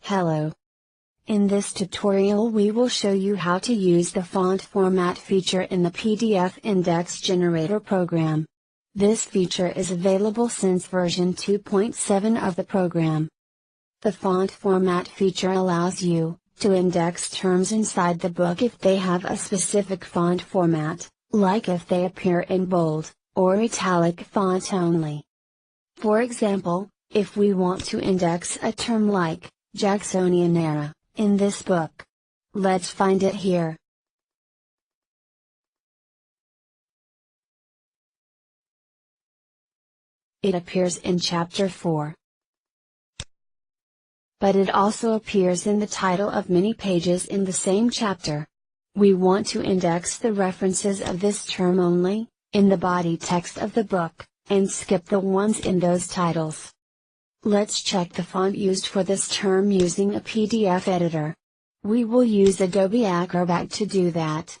Hello. In this tutorial we will show you how to use the font format feature in the PDF index generator program. This feature is available since version 2.7 of the program. The font format feature allows you to index terms inside the book if they have a specific font format, like if they appear in bold or italic font only. For example, if we want to index a term like Jacksonian era in this book, let's find it here. It appears in chapter 4. But it also appears in the title of many pages in the same chapter. We want to index the references of this term only, in the body text of the book, and skip the ones in those titles. Let's check the font used for this term using a PDF editor. We will use Adobe Acrobat to do that.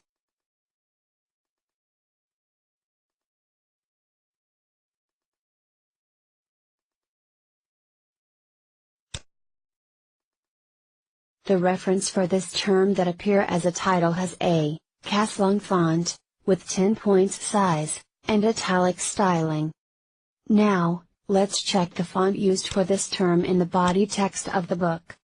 The reference for this term that appear as a title has a Caslong font, with 10 points size, and italic styling. Now, let's check the font used for this term in the body text of the book.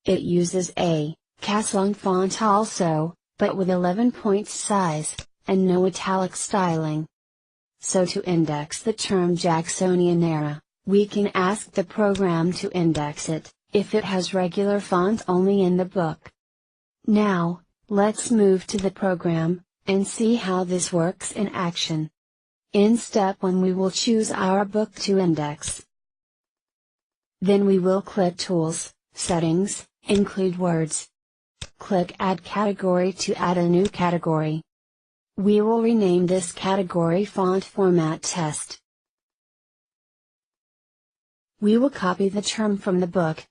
It uses a Caslong font also, but with 11 points size, and no italic styling. So to index the term Jacksonian era, we can ask the program to index it, if it has regular font only in the book. Now, let's move to the program, and see how this works in action. In step 1 we will choose our book to index. Then we will click Tools, Settings, Include Words. Click Add Category to add a new category. We will rename this category Font Format Test. We will copy the term from the book.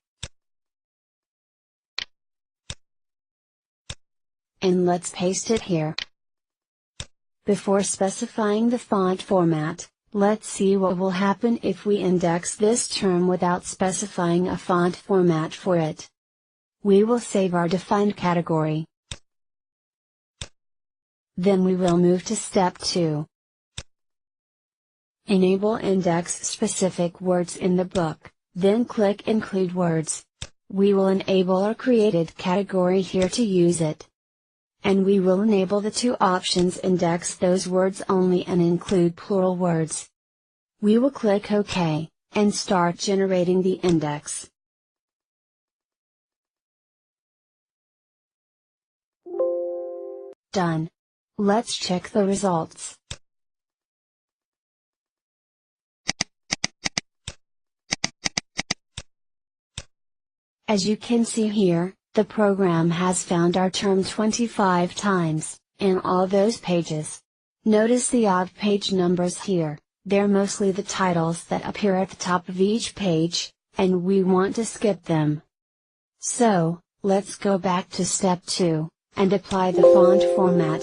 And let's paste it here. Before specifying the font format, let's see what will happen if we index this term without specifying a font format for it. We will save our defined category. Then we will move to step 2. Enable index specific words in the book, then click Include Words. We will enable our created category here to use it. And we will enable the two options Index those words only and Include plural words. We will click OK, and start generating the index. Done. Let's check the results. As you can see here, the program has found our term 25 times, in all those pages. Notice the odd page numbers here, they're mostly the titles that appear at the top of each page, and we want to skip them. So, let's go back to step 2, and apply the font format.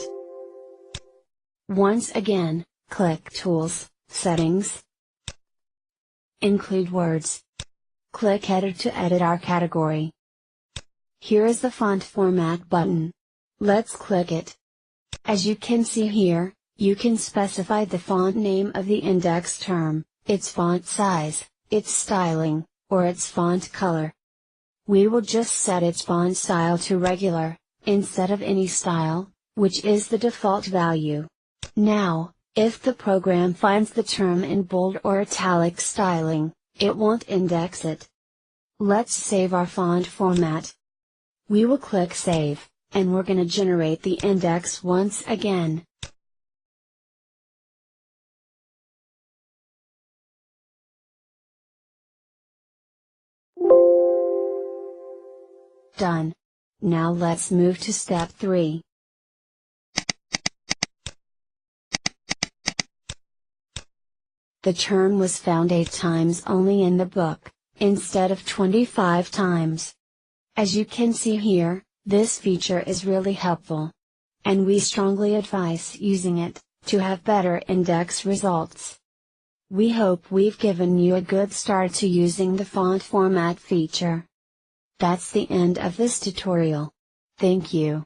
Once again, click Tools, Settings, Include Words. Click Edit to edit our category. Here is the font format button. Let's click it. As you can see here, you can specify the font name of the index term, its font size, its styling, or its font color. We will just set its font style to regular, instead of any style, which is the default value. Now, if the program finds the term in bold or italic styling, it won't index it. Let's save our font format. We will click Save, and we're going to generate the index once again. Done. Now let's move to step 3. The term was found 8 times only in the book, instead of 25 times. As you can see here, this feature is really helpful. And we strongly advise using it, to have better index results. We hope we've given you a good start to using the font format feature. That's the end of this tutorial. Thank you.